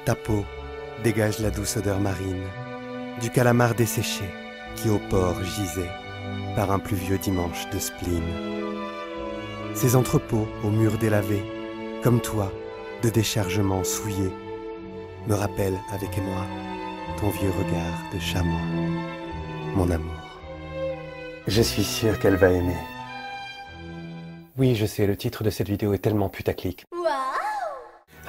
Ta peau dégage la douce odeur marine du calamar desséché qui au port gisait par un pluvieux dimanche de spleen. Ces entrepôts aux murs délavés, comme toi, de déchargements souillés, me rappellent avec émoi ton vieux regard de chamois, mon amour. Je suis sûr qu'elle va aimer. Oui, je sais, le titre de cette vidéo est tellement putaclic.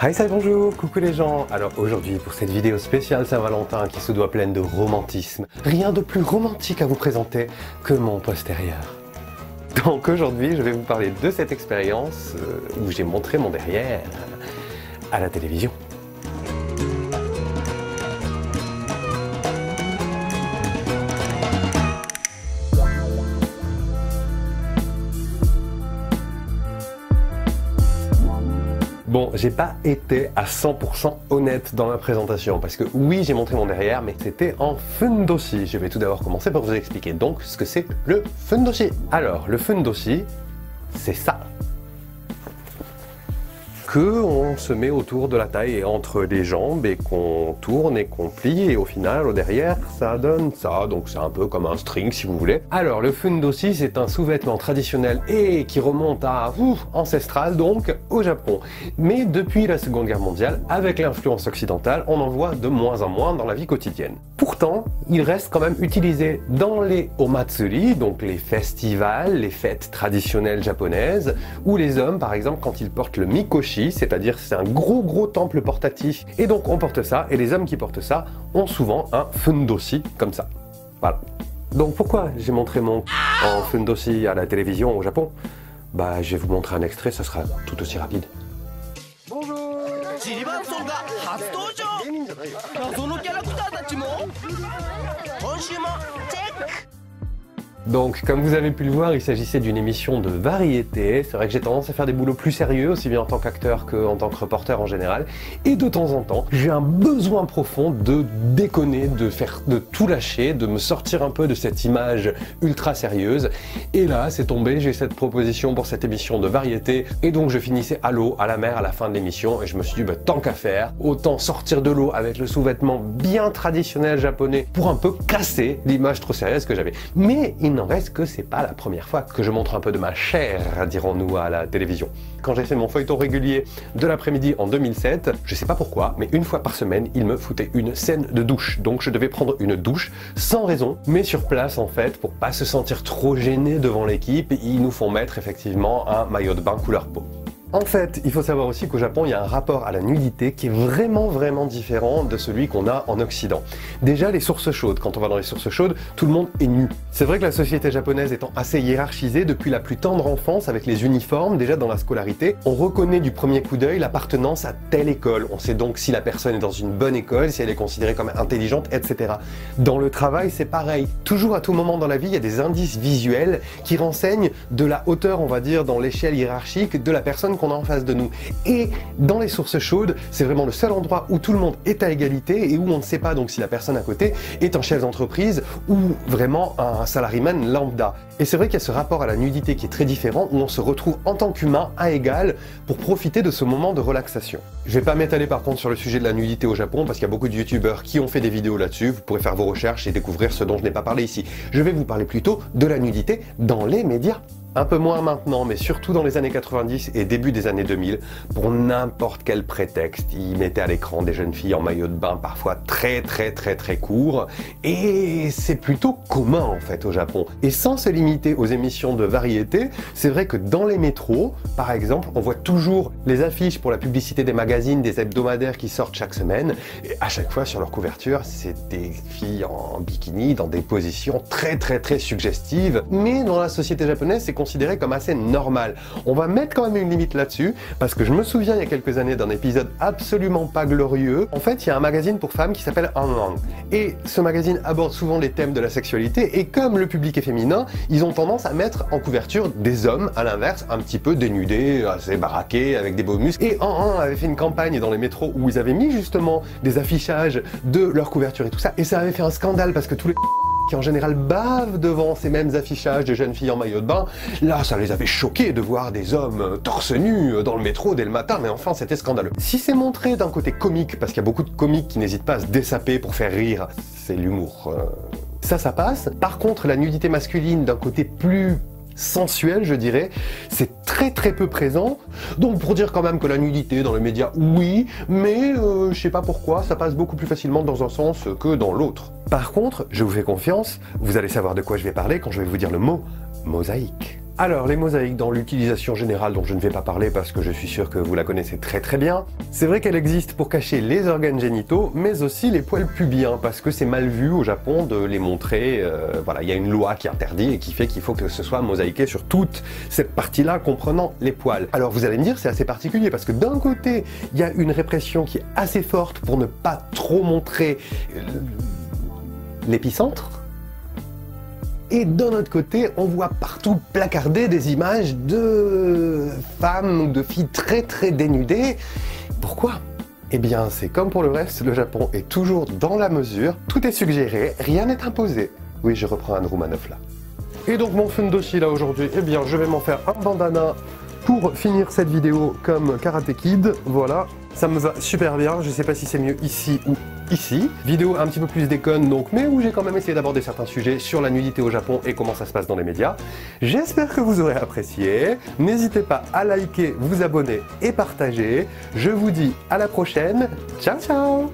Hi, ça bonjour, coucou les gens. Alors aujourd'hui, pour cette vidéo spéciale Saint-Valentin qui se doit pleine de romantisme, rien de plus romantique à vous présenter que mon postérieur. Donc aujourd'hui, je vais vous parler de cette expérience où j'ai montré mon derrière à la télévision. Bon, j'ai pas été à 100% honnête dans la présentation, parce que oui, j'ai montré mon derrière, mais c'était en fundoshi. Je vais tout d'abord commencer par vous expliquer donc ce que c'est le fundoshi. Alors, le fundoshi, c'est ça. On se met autour de la taille et entre les jambes et qu'on tourne et qu'on plie et au final au derrière ça donne ça, donc c'est un peu comme un string si vous voulez. Alors le fundoshi c'est un sous-vêtement traditionnel et qui remonte à ancestral donc au Japon, mais depuis la Seconde Guerre mondiale avec l'influence occidentale on en voit de moins en moins dans la vie quotidienne. Pourtant il reste quand même utilisé dans les omatsuri, donc les festivals, les fêtes traditionnelles japonaises, où les hommes par exemple quand ils portent le mikoshi, c'est-à-dire c'est un gros temple portatif et donc on porte ça et les hommes qui portent ça ont souvent un fundoshi comme ça. Voilà. Donc pourquoi j'ai montré mon en fundoshi à la télévision au Japon? Bah je vais vous montrer un extrait, ça sera tout aussi rapide. Bonjour. Donc, comme vous avez pu le voir, il s'agissait d'une émission de variété. C'est vrai que j'ai tendance à faire des boulots plus sérieux, aussi bien en tant qu'acteur qu'en tant que reporter en général. Et de temps en temps, j'ai un besoin profond de déconner, de tout lâcher, de me sortir un peu de cette image ultra sérieuse. Et là, c'est tombé, j'ai cette proposition pour cette émission de variété. Et donc, je finissais à l'eau, à la mer, à la fin de l'émission. Et je me suis dit, bah, tant qu'à faire, autant sortir de l'eau avec le sous-vêtement bien traditionnel japonais pour un peu casser l'image trop sérieuse que j'avais. Mais il n'en reste que c'est pas la première fois que je montre un peu de ma chair, dirons-nous, à la télévision. Quand j'ai fait mon feuilleton régulier de l'après-midi en 2007, je sais pas pourquoi, mais une fois par semaine, il me foutait une scène de douche. Donc je devais prendre une douche sans raison, mais sur place en fait, pour pas se sentir trop gêné devant l'équipe, ils nous font mettre effectivement un maillot de bain couleur peau. En fait, il faut savoir aussi qu'au Japon, il y a un rapport à la nudité qui est vraiment différent de celui qu'on a en Occident. Déjà, les sources chaudes. Quand on va dans les sources chaudes, tout le monde est nu. C'est vrai que la société japonaise étant assez hiérarchisée depuis la plus tendre enfance avec les uniformes, déjà dans la scolarité, on reconnaît du premier coup d'œil l'appartenance à telle école. On sait donc si la personne est dans une bonne école, si elle est considérée comme intelligente, etc. Dans le travail, c'est pareil. Toujours à tout moment dans la vie, il y a des indices visuels qui renseignent de la hauteur, on va dire, dans l'échelle hiérarchique de la personne qu'on a en face de nous. Et dans les sources chaudes, c'est vraiment le seul endroit où tout le monde est à égalité et où on ne sait pas donc si la personne à côté est un chef d'entreprise ou vraiment un salaryman lambda. Et c'est vrai qu'il y a ce rapport à la nudité qui est très différent, où on se retrouve en tant qu'humain à égal pour profiter de ce moment de relaxation. Je vais pas m'étaler par contre sur le sujet de la nudité au Japon, parce qu'il y a beaucoup de youtubeurs qui ont fait des vidéos là-dessus, vous pourrez faire vos recherches et découvrir ce dont je n'ai pas parlé ici. Je vais vous parler plutôt de la nudité dans les médias. Un peu moins maintenant, mais surtout dans les années 90 et début des années 2000, pour n'importe quel prétexte, ils mettaient à l'écran des jeunes filles en maillot de bain, parfois très court, et c'est plutôt commun en fait au Japon. Et sans se limiter aux émissions de variété, c'est vrai que dans les métros, par exemple, on voit toujours les affiches pour la publicité des magazines, des hebdomadaires qui sortent chaque semaine, et à chaque fois sur leur couverture, c'est des filles en bikini dans des positions très suggestives, mais dans la société japonaise, c'est considéré comme assez normal. On va mettre quand même une limite là-dessus, parce que je me souviens il y a quelques années d'un épisode absolument pas glorieux. En fait, il y a un magazine pour femmes qui s'appelle Anang. Et ce magazine aborde souvent les thèmes de la sexualité, et comme le public est féminin, ils ont tendance à mettre en couverture des hommes, à l'inverse, un petit peu dénudés, assez baraqués, avec des beaux muscles. Et Anang avait fait une campagne dans les métros où ils avaient mis justement des affichages de leur couverture et tout ça, et ça avait fait un scandale parce que tous les qui en général bavent devant ces mêmes affichages de jeunes filles en maillot de bain. Là, ça les avait choqués de voir des hommes torse nu dans le métro dès le matin, mais enfin, c'était scandaleux. Si c'est montré d'un côté comique, parce qu'il y a beaucoup de comiques qui n'hésitent pas à se dessaper pour faire rire, c'est l'humour. Ça passe. Par contre, la nudité masculine d'un côté plus sensuel, je dirais, c'est très peu présent. Donc pour dire quand même que la nudité dans les médias, oui, mais je sais pas pourquoi, ça passe beaucoup plus facilement dans un sens que dans l'autre. Par contre, je vous fais confiance, vous allez savoir de quoi je vais parler quand je vais vous dire le mot mosaïque. Alors, les mosaïques dans l'utilisation générale dont je ne vais pas parler parce que je suis sûr que vous la connaissez très bien, c'est vrai qu'elle existe pour cacher les organes génitaux, mais aussi les poils pubiens, parce que c'est mal vu au Japon de les montrer, voilà, il y a une loi qui interdit et qui fait qu'il faut que ce soit mosaïqué sur toute cette partie-là comprenant les poils. Alors vous allez me dire, c'est assez particulier, parce que d'un côté, il y a une répression qui est assez forte pour ne pas trop montrer l'épicentre, et d'un autre côté, on voit partout placarder des images de femmes ou de filles très dénudées. Pourquoi? Eh bien, c'est comme pour le reste, le Japon est toujours dans la mesure, tout est suggéré, rien n'est imposé. Oui, je reprends Anne Roumanoff là. Et donc mon fundoshi là aujourd'hui, eh bien, je vais m'en faire un bandana pour finir cette vidéo comme Karate Kid, voilà. Ça me va super bien, je sais pas si c'est mieux ici ou ici. Vidéo un petit peu plus déconne donc, mais où j'ai quand même essayé d'aborder certains sujets sur la nudité au Japon et comment ça se passe dans les médias. J'espère que vous aurez apprécié. N'hésitez pas à liker, vous abonner et partager. Je vous dis à la prochaine. Ciao ciao!